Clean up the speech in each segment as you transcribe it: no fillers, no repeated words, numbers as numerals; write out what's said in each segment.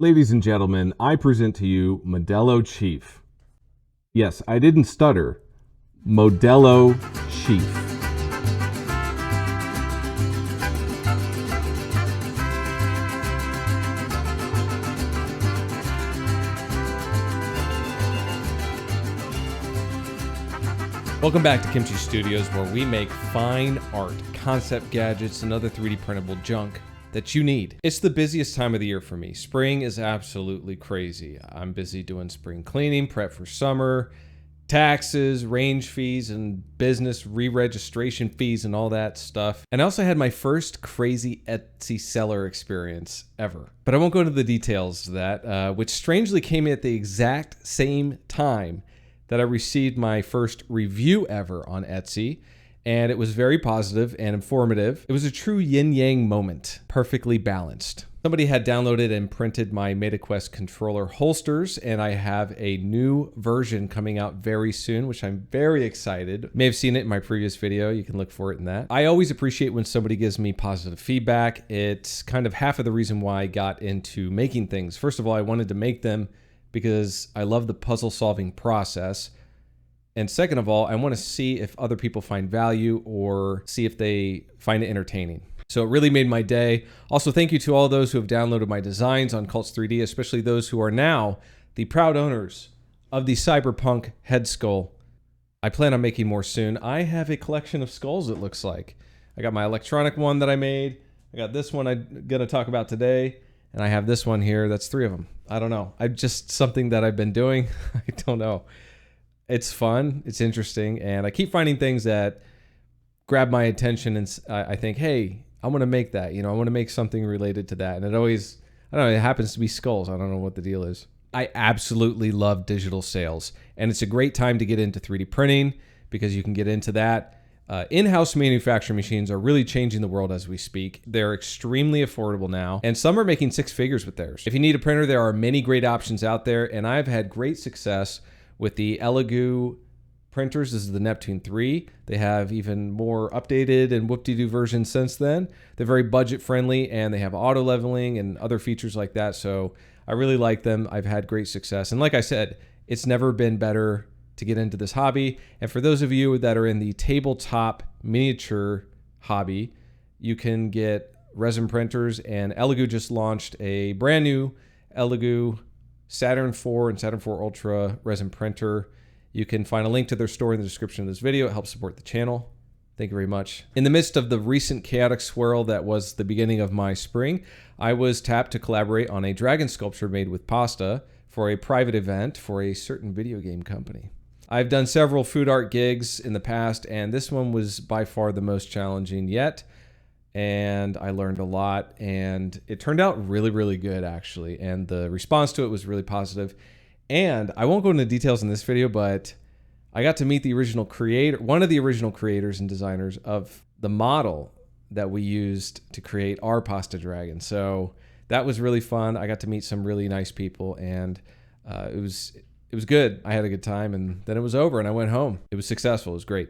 Ladies and gentlemen, I present to you Modelo Chief. Yes, I didn't stutter. Modelo Chief. Welcome back to Kimchi Studios, where we make fine art, concept gadgets, and other 3D printable junk that you need. It's the busiest time of the year for me. Spring is absolutely crazy. I'm busy doing spring cleaning, prep for summer, taxes, range fees, and business re-registration fees and all that stuff. And I also had my first crazy Etsy seller experience ever. But I won't go into the details of that, which strangely came at the exact same time that I received my first review ever on Etsy, and it was very positive and informative. It was a true yin-yang moment, perfectly balanced. Somebody had downloaded and printed my MetaQuest controller holsters, and I have a new version coming out very soon, which I'm very excited. You may have seen it in my previous video. You can look for it in that. I always appreciate when somebody gives me positive feedback. It's kind of half of the reason why I got into making things. First of all, I wanted to make them because I love the puzzle solving process. And second of all, I want to see if other people find value or see if they find it entertaining. So it really made my day. Also, thank you to all those who have downloaded my designs on Cults 3D, especially those who are now the proud owners of the Cyberpunk head skull. I plan on making more soon. I have a collection of skulls, it looks like. I got my electronic one that I made. I got this one I'm going to talk about today. And I have this one here. That's 3 of them. I don't know. I'm just something that I've been doing. I don't know. It's fun. It's interesting. And I keep finding things that grab my attention. And I think, hey, I want to make that. You know, I want to make something related to that. And it always, I don't know, it happens to be skulls. I don't know what the deal is. I absolutely love digital sales. And it's a great time to get into 3D printing because you can get into that. In-house manufacturing machines are really changing the world as we speak. They're extremely affordable now, and some are making 6 figures with theirs. If you need a printer, there are many great options out there, and I've had great success with the Elegoo printers. This is the Neptune 3. They have even more updated and whoop-de-doo versions since then. They're very budget-friendly, and they have auto-leveling and other features like that, so I really like them. I've had great success, and like I said, it's never been better to get into this hobby. And for those of you that are in the tabletop miniature hobby, you can get resin printers, and Elegoo just launched a brand new Elegoo Saturn 4 and Saturn 4 Ultra resin printer. You can find a link to their store in the description of this video. It helps support the channel. Thank you very much. In the midst of the recent chaotic swirl that was the beginning of my spring, I was tapped to collaborate on a dragon sculpture made with pasta for a private event for a certain video game company. I've done several food art gigs in the past, and this one was by far the most challenging yet. And I learned a lot, and it turned out really, really good, actually. And the response to it was really positive. And I won't go into details in this video, but I got to meet the original creator, one of the original creators and designers of the model that we used to create our pasta dragon. So that was really fun. I got to meet some really nice people, and it was good. I had a good time, and then it was over and I went home. It was successful. It was great.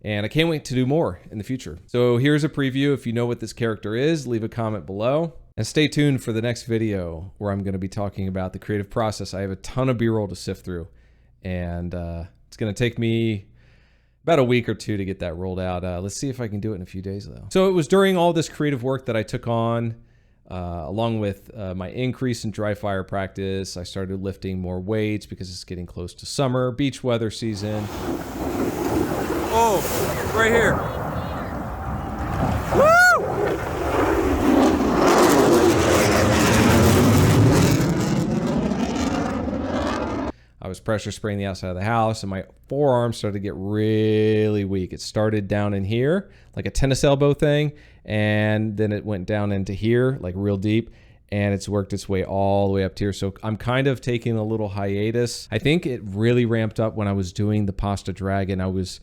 And I can't wait to do more in the future. So here's a preview. If you know what this character is, leave a comment below. And stay tuned for the next video where I'm going to be talking about the creative process. I have a ton of B-roll to sift through. And it's going to take me about a week or 2 to get that rolled out. Let's see if I can do it in a few days, though. So it was during all this creative work that I took on, along with my increase in dry fire practice. I started lifting more weights because it's getting close to summer, beach weather season. Oh, right here. Woo! I was pressure spraying the outside of the house, and my forearm started to get really weak. It started down in here, like a tennis elbow thing, and then it went down into here, like real deep, and it's worked its way all the way up to here. So I'm kind of taking a little hiatus. I think it really ramped up when I was doing the pasta dragon. I was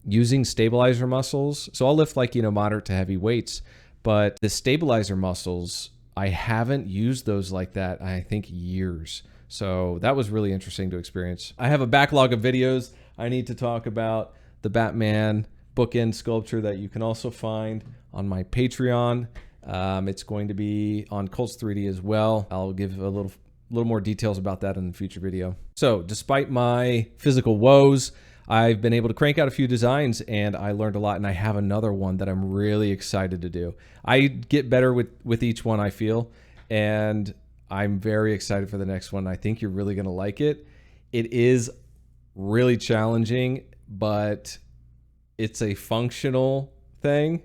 using stabilizer muscles. So I'll lift like, moderate to heavy weights, but the stabilizer muscles, I haven't used those like that, I think, years. So that was really interesting to experience. I have a backlog of videos. I need to talk about the Batman bookend sculpture that you can also find on my Patreon. It's going to be on Colts 3D as well. I'll give a little more details about that in the future video. So despite my physical woes, I've been able to crank out a few designs, and I learned a lot, and I have another one that I'm really excited to do. I get better with each one, I feel, and I'm very excited for the next one. I think you're really gonna like it. It is really challenging, but it's a functional thing,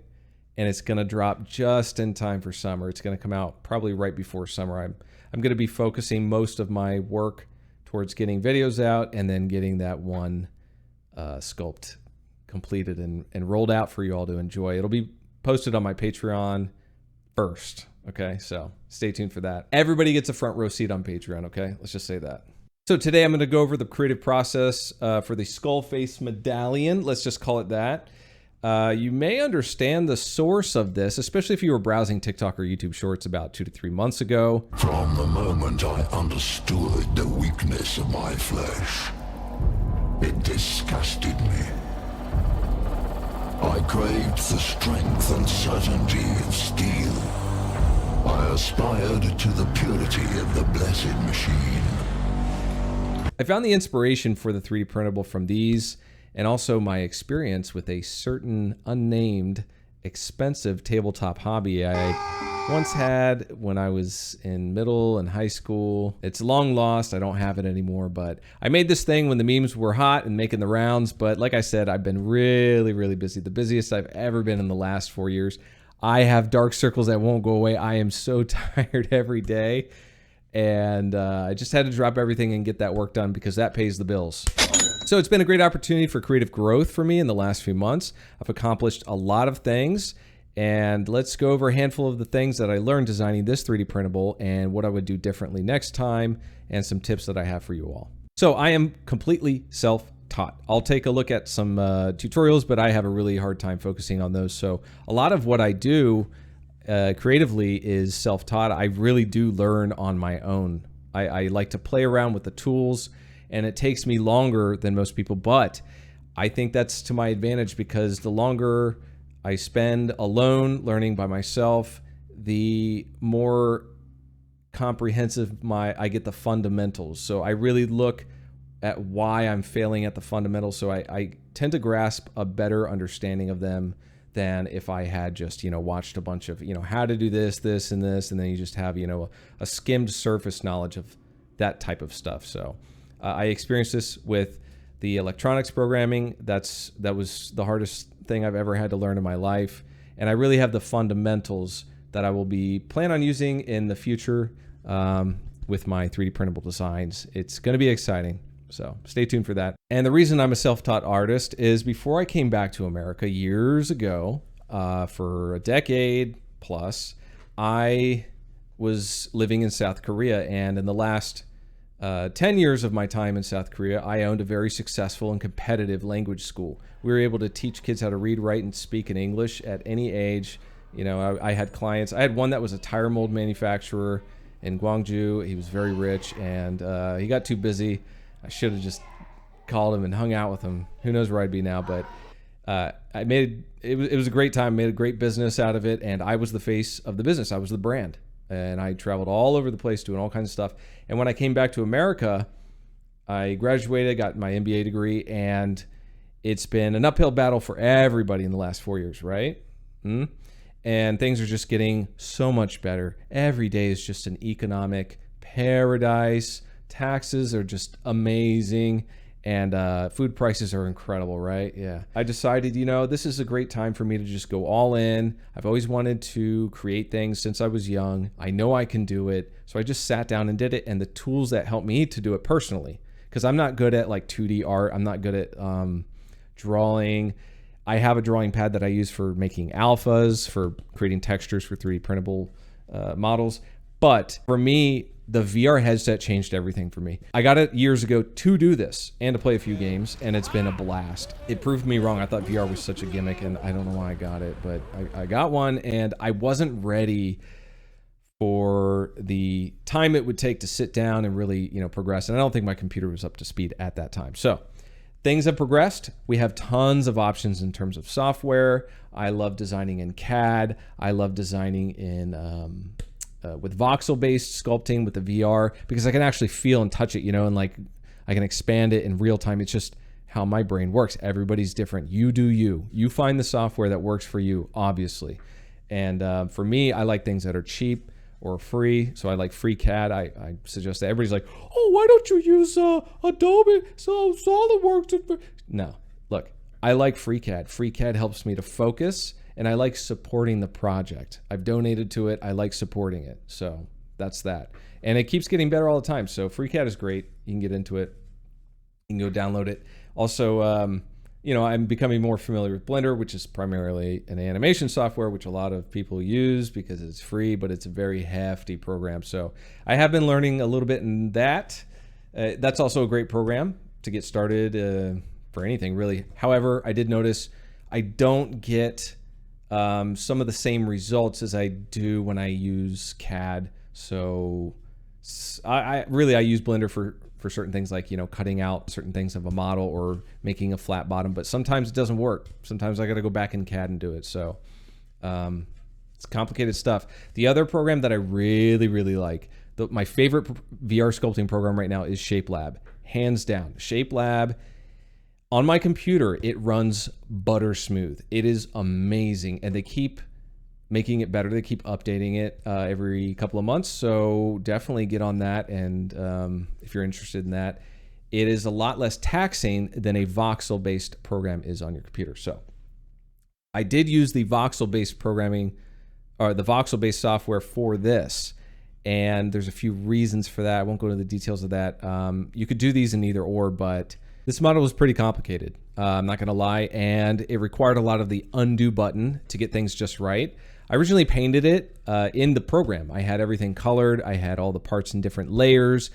and it's gonna drop just in time for summer. It's gonna come out probably right before summer. I'm gonna be focusing most of my work towards getting videos out and then getting that one sculpt completed and rolled out for you all to enjoy. It'll be posted on my Patreon first, okay? So stay tuned for that. Everybody gets a front row seat on Patreon, okay? Let's just say that. So today I'm gonna go over the creative process for the skull face medallion. Let's just call it that. You may understand the source of this, especially if you were browsing TikTok or YouTube Shorts about 2 to 3 months ago. From the moment I understood the weakness of my flesh, it disgusted me. I craved the strength and certainty of steel. I aspired to the purity of the blessed machine. I found the inspiration for the 3D printable from these, and also my experience with a certain unnamed, expensive tabletop hobby I once had when I was in middle and high school. It's long lost, I don't have it anymore, but I made this thing when the memes were hot and making the rounds, but like I said, I've been really, really busy. The busiest I've ever been in the last 4 years. I have dark circles that won't go away. I am so tired every day, and I just had to drop everything and get that work done because that pays the bills. So it's been a great opportunity for creative growth for me in the last few months. I've accomplished a lot of things, and let's go over a handful of the things that I learned designing this 3D printable and what I would do differently next time, and some tips that I have for you all. So I am completely self-taught. I'll take a look at some tutorials, but I have a really hard time focusing on those. So a lot of what I do creatively is self-taught. I really do learn on my own. I like to play around with the tools, and it takes me longer than most people, but I think that's to my advantage because the longer I spend alone learning by myself, the more comprehensive I get the fundamentals. So I really look at why I'm failing at the fundamentals, so I tend to grasp a better understanding of them than if I had just, watched a bunch of, how to do this, this, and this, and then you just have, a skimmed surface knowledge of that type of stuff. So I experienced this with the electronics programming. That was the hardest thing I've ever had to learn in my life. And I really have the fundamentals that I will be plan on using in the future with my 3D printable designs. It's going to be exciting. So stay tuned for that. And the reason I'm a self-taught artist is before I came back to America years ago, for a decade plus, I was living in South Korea. And in the last 10 years of my time in South Korea, I owned a very successful and competitive language school. We were able to teach kids how to read, write, and speak in English at any age. I had clients. I had one that was a tire mold manufacturer in Gwangju. He was very rich, and he got too busy. I should have just called him and hung out with him. Who knows where I'd be now, but it was a great time, made a great business out of it, and I was the face of the business. I was the brand. And I traveled all over the place doing all kinds of stuff. And when I came back to America, I graduated, got my MBA degree, and it's been an uphill battle for everybody in the last 4 years, right? And things are just getting so much better. Every day is just an economic paradise. Taxes are just amazing. And food prices are incredible, right? Yeah. I decided, this is a great time for me to just go all in. I've always wanted to create things since I was young. I know I can do it. So I just sat down and did it. And the tools that helped me to do it personally, because I'm not good at like 2D art. I'm not good at drawing. I have a drawing pad that I use for making alphas, for creating textures for 3D printable models. But for me, the VR headset changed everything for me. I got it years ago to do this and to play a few games, and it's been a blast. It proved me wrong. I thought VR was such a gimmick, and I don't know why I got it, but I got one, and I wasn't ready for the time it would take to sit down and really, progress. And I don't think my computer was up to speed at that time. So things have progressed. We have tons of options in terms of software. I love designing in CAD. I love designing in with voxel-based sculpting with the VR, because I can actually feel and touch it, you know, and like I can expand it in real time. It's just how my brain works. Everybody's different. You do you. You find the software that works for you, obviously. And for me, I like things that are cheap or free. So I like free CAD. I suggest that. Everybody's like, oh, why don't you use Adobe SolidWorks? No, look, I like free CAD. Free CAD helps me to focus, and I like supporting the project. I've donated to it. I like supporting it. So that's that. And it keeps getting better all the time. So free CAD is great. You can get into it. You can go download it. Also, you know, I'm becoming more familiar with Blender, which is primarily an animation software, which a lot of people use because it's free, but it's a very hefty program. So I have been learning a little bit in that. That's also a great program to get started for anything, really. However, I did notice I don't get some of the same results as I do when I use CAD. So I use Blender for certain things, like, you know, cutting out certain things of a model or making a flat bottom, but sometimes it doesn't work. Sometimes I got to go back in CAD and do it. So it's complicated stuff. The other program that I really, really like, my favorite VR sculpting program right now is ShapeLab, hands down. ShapeLab on my computer, it runs butter smooth. It is amazing, and they keep making it better. They keep updating it every couple of months. So definitely get on that. And if you're interested in that, it is a lot less taxing than a voxel-based program is on your computer. So I did use the voxel-based programming, or the voxel-based software for this. And there's a few reasons for that. I won't go into the details of that. You could do these in either or, but this model was pretty complicated. I'm not gonna lie. And it required a lot of the undo button to get things just right. I originally painted it in the program. I had everything colored. I had all the parts in different layers,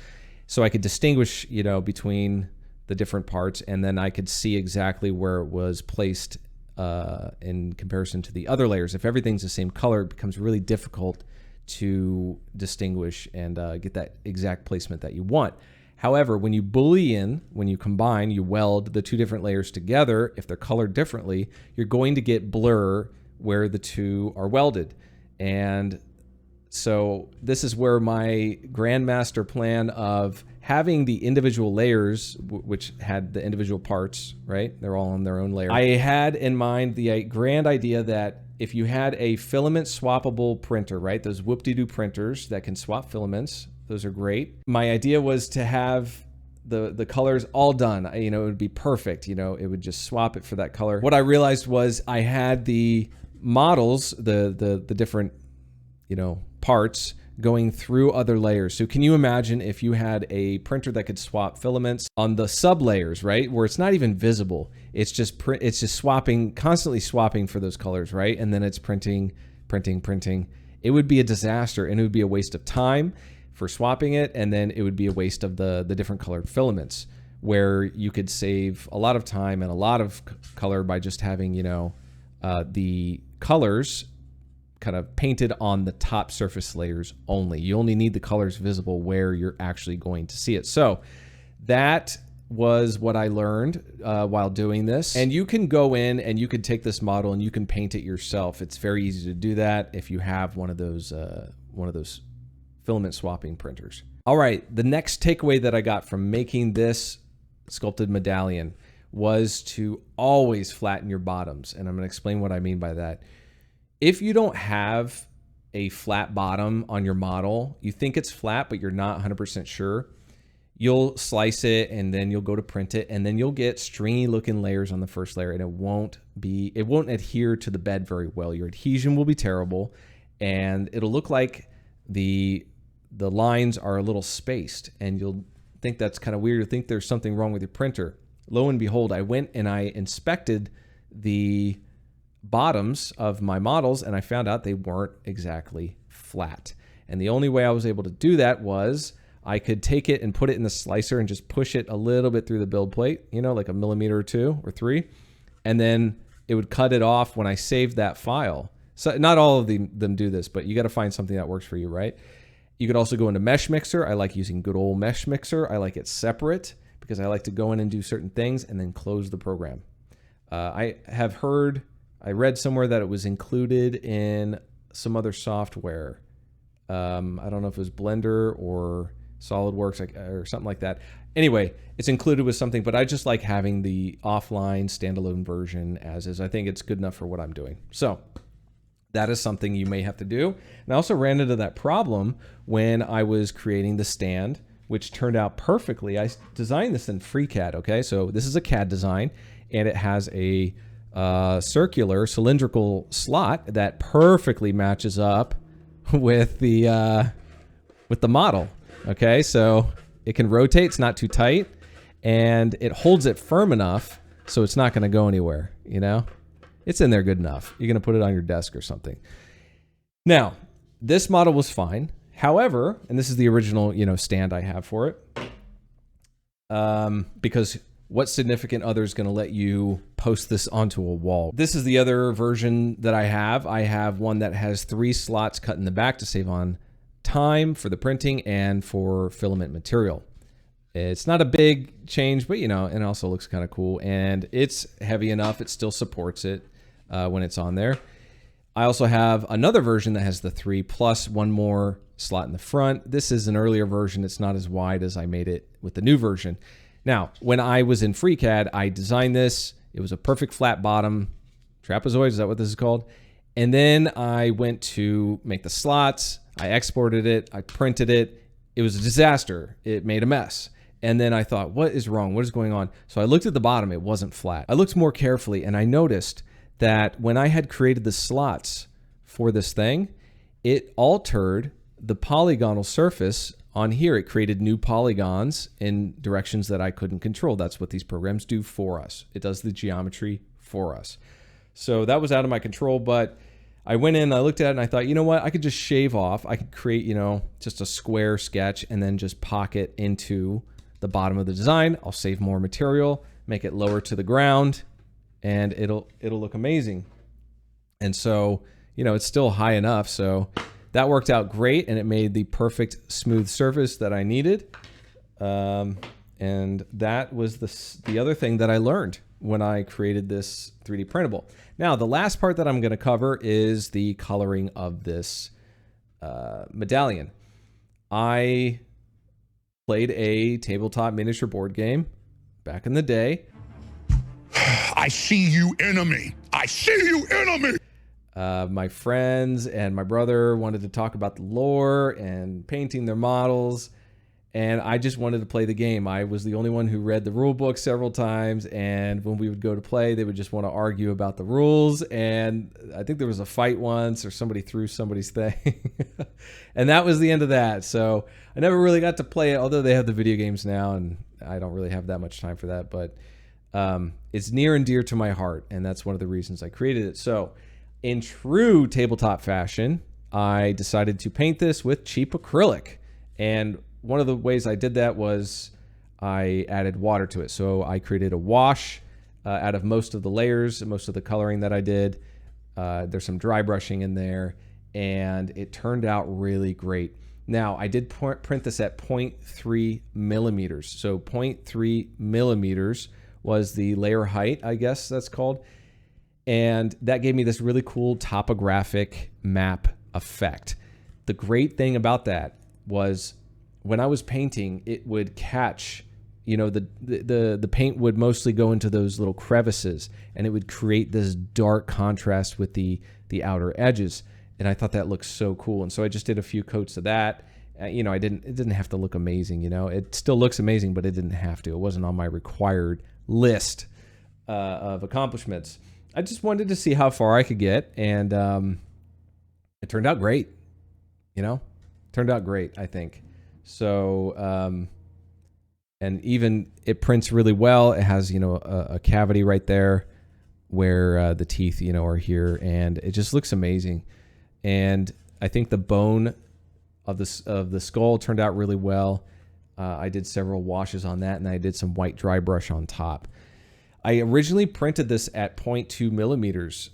so I could distinguish, you know, between the different parts, and then I could see exactly where it was placed in comparison to the other layers. If everything's the same color, it becomes really difficult to distinguish and get that exact placement that you want. However, when you boolean, when you combine, you weld the two different layers together, if they're colored differently, you're going to get blur where the two are welded. And so this is where my grandmaster plan of having the individual layers, which had the individual parts, right? They're all on their own layer. I had in mind the grand idea that if you had a filament swappable printer, right? Those whoop-de-doo printers that can swap filaments, those are great. My idea was to have the colors all done. You know, it would be perfect. You know, it would just swap it for that color. What I realized was I had the models, the different, you know, parts going through other layers. So can you imagine if you had a printer that could swap filaments on the sub layers, right? Where it's not even visible. It's just swapping, constantly swapping for those colors, right? And then it's printing. It would be a disaster, and it would be a waste of time for swapping it, and then it would be a waste of the different colored filaments, where you could save a lot of time and a lot of color by just having, you know, the colors kind of painted on the top surface layers only. You only need the colors visible where you're actually going to see it. So that was what I learned while doing this. And you can go in and you can take this model and you can paint it yourself. It's very easy to do that if you have one of those filament swapping printers. All right, the next takeaway that I got from making this sculpted medallion was to always flatten your bottoms. And I'm going to explain what I mean by that. If you don't have a flat bottom on your model, you think it's flat, but you're not 100% sure, you'll slice it and then you'll go to print it, and then you'll get stringy looking layers on the first layer, and it won't adhere to the bed very well. Your adhesion will be terrible, and it'll look like the lines are a little spaced, and you'll think that's kind of weird. You'll think there's something wrong with your printer. Lo and behold, I went and I inspected the bottoms of my models, and I found out they weren't exactly flat. And the only way I was able to do that was I could take it and put it in the slicer and just push it a little bit through the build plate, you know, like a millimeter or 2 or 3, and then it would cut it off when I saved that file. So not all of them do this, but you got to find something that works for you, right? You could also go into Mesh Mixer. I like using good old Mesh Mixer. I like it separate because I like to go in and do certain things and then close the program. I read somewhere that it was included in some other software. I don't know if it was Blender or SolidWorks or something like that. Anyway, it's included with something, but I just like having the offline standalone version as is. I think it's good enough for what I'm doing. So that is something you may have to do. And I also ran into that problem when I was creating the stand, which turned out perfectly. I designed this in FreeCAD, okay? So this is a CAD design, and it has a circular cylindrical slot that perfectly matches up with the model, okay? So it can rotate, it's not too tight, and it holds it firm enough so it's not gonna go anywhere, you know? It's in there good enough. You're gonna put it on your desk or something. Now, this model was fine. However, and this is the original, stand I have for it, because what significant other is gonna let you post this onto a wall? This is the other version that I have. I have one that has 3 slots cut in the back to save on time for the printing and for filament material. It's not a big change, but and it also looks kind of cool, and it's heavy enough. It still supports it when it's on there. I also have another version that has the 3 plus 1 more slot in the front. This is an earlier version. It's not as wide as I made it with the new version. Now, when I was in FreeCAD, I designed this. It was a perfect flat bottom trapezoid. Is that what this is called? And then I went to make the slots. I exported it. I printed it. It was a disaster. It made a mess. And then I thought, what is wrong? What is going on? So I looked at the bottom. It wasn't flat. I looked more carefully, and I noticed that when I had created the slots for this thing, it altered the polygonal surface on here. It created new polygons in directions that I couldn't control. That's what these programs do for us. It does the geometry for us. So that was out of my control, but I went in, I looked at it, and I thought, you know what? I could just shave off. I could create, just a square sketch and then just pocket into the bottom of the design. I'll save more material, make it lower to the ground, and it'll look amazing. And so, it's still high enough. So that worked out great, and it made the perfect smooth surface that I needed. And that was the other thing that I learned when I created this 3D printable. Now, the last part that I'm going to cover is the coloring of this medallion. I played a tabletop miniature board game back in the day. I see you, enemy. I see you, enemy. My friends and my brother wanted to talk about the lore and painting their models, and I just wanted to play the game. I was the only one who read the rule book several times, and when we would go to play, they would just want to argue about the rules, and I think there was a fight once, or somebody threw somebody's thing, and that was the end of that. So I never really got to play it, although they have the video games now, and I don't really have that much time for that, but it's near and dear to my heart, and that's one of the reasons I created it. So in true tabletop fashion, I decided to paint this with cheap acrylic. And one of the ways I did that was I added water to it. So I created a wash out of most of the layers, most of the coloring that I did. There's some dry brushing in there, and it turned out really great. Now, I did print this at 0.3 millimeters. So 0.3 millimeters was the layer height, I guess that's called. And that gave me this really cool topographic map effect. The great thing about that was when I was painting, it would catch, the paint would mostly go into those little crevices, and it would create this dark contrast with the outer edges. And I thought that looked so cool. And so I just did a few coats of that. It didn't have to look amazing, It still looks amazing, but it didn't have to. It wasn't on my required list of accomplishments. I just wanted to see how far I could get, and it turned out great. Turned out great, I think. So, and even it prints really well. It has, a cavity right there where the teeth, are here, and it just looks amazing. And I think the bone of the skull turned out really well. I did several washes on that, and I did some white dry brush on top. I originally printed this at 0.2 millimeters,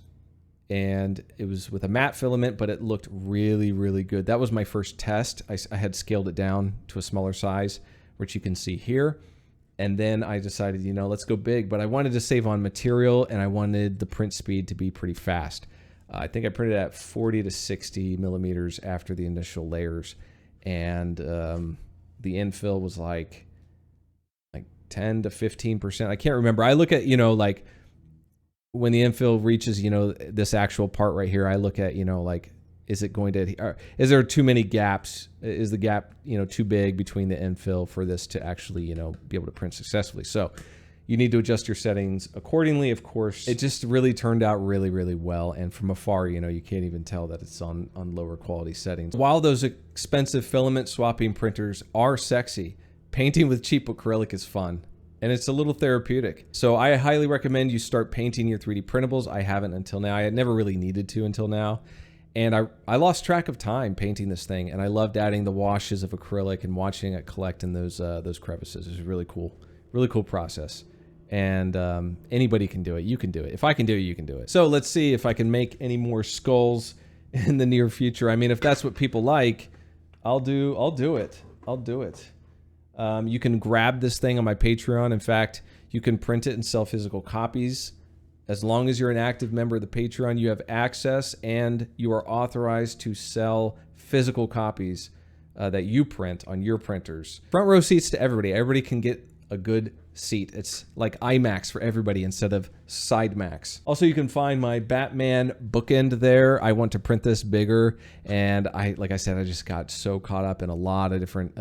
and it was with a matte filament, but it looked really, really good. That was my first test. I had scaled it down to a smaller size, which you can see here. And then I decided, you know, let's go big. But I wanted to save on material, and I wanted the print speed to be pretty fast. I think I printed at 40 to 60 millimeters after the initial layers. And the infill was like 10 to 15%. I can't remember. I look at, you know, like when the infill reaches, you know, this actual part right here, I look at, you know, like, is it going to, is there too many gaps? Is the gap, you know, too big between the infill for this to actually, you know, be able to print successfully? So you need to adjust your settings accordingly. Of course, it just really turned out really, really well. And from afar, you know, you can't even tell that it's on lower quality settings. While those expensive filament swapping printers are sexy, painting with cheap acrylic is fun, and it's a little therapeutic. So I highly recommend you start painting your 3D printables. I haven't until now. I had never really needed to until now. And I lost track of time painting this thing, and I loved adding the washes of acrylic and watching it collect in those crevices. It was really cool process. And anybody can do it. You can do it. If I can do it, you can do it. So let's see if I can make any more skulls in the near future. I mean, if that's what people like, I'll do it. I'll do it. You can grab this thing on my Patreon. In fact, you can print it and sell physical copies. As long as you're an active member of the Patreon, you have access, and you are authorized to sell physical copies that you print on your printers. Front row seats to everybody. Everybody can get a good seat. It's like IMAX for everybody instead of side max. Also, you can find my Batman bookend there. I want to print this bigger, and like I said, I just got so caught up in a lot of different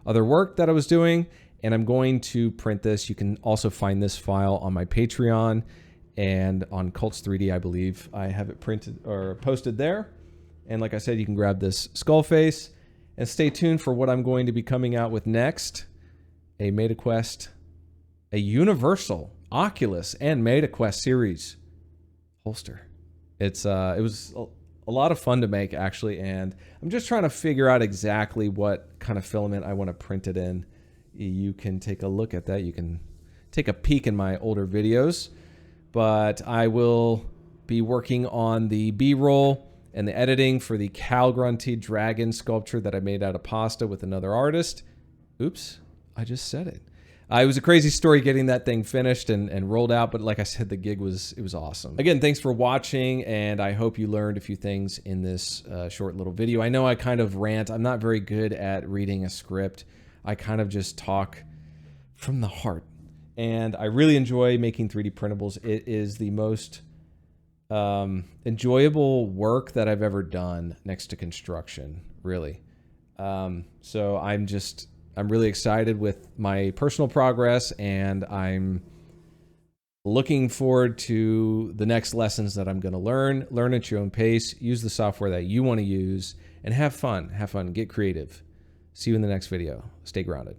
other work that I was doing, and I'm going to print this. You can also find this file on my Patreon and on Cults 3D, I believe. I have it printed or posted there. And like I said, you can grab this skull face, and stay tuned for what I'm going to be coming out with next. A MetaQuest, a Universal, Oculus, and MetaQuest series holster. It was a lot of fun to make, actually, and I'm just trying to figure out exactly what kind of filament I want to print it in. You can take a look at that. You can take a peek in my older videos, but I will be working on the B-roll and the editing for the Calgrunty dragon sculpture that I made out of pasta with another artist. Oops, I just said it. It was a crazy story getting that thing finished and rolled out, but like I said, the gig was awesome. Again, thanks for watching, and I hope you learned a few things in this short little video. I know I kind of rant. I'm not very good at reading a script. I kind of just talk from the heart, and I really enjoy making 3D printables. It is the most enjoyable work that I've ever done next to construction, really. So I'm really excited with my personal progress, and I'm looking forward to the next lessons that I'm going to learn. Learn at your own pace, use the software that you want to use, and have fun. Have fun, get creative. See you in the next video. Stay grounded.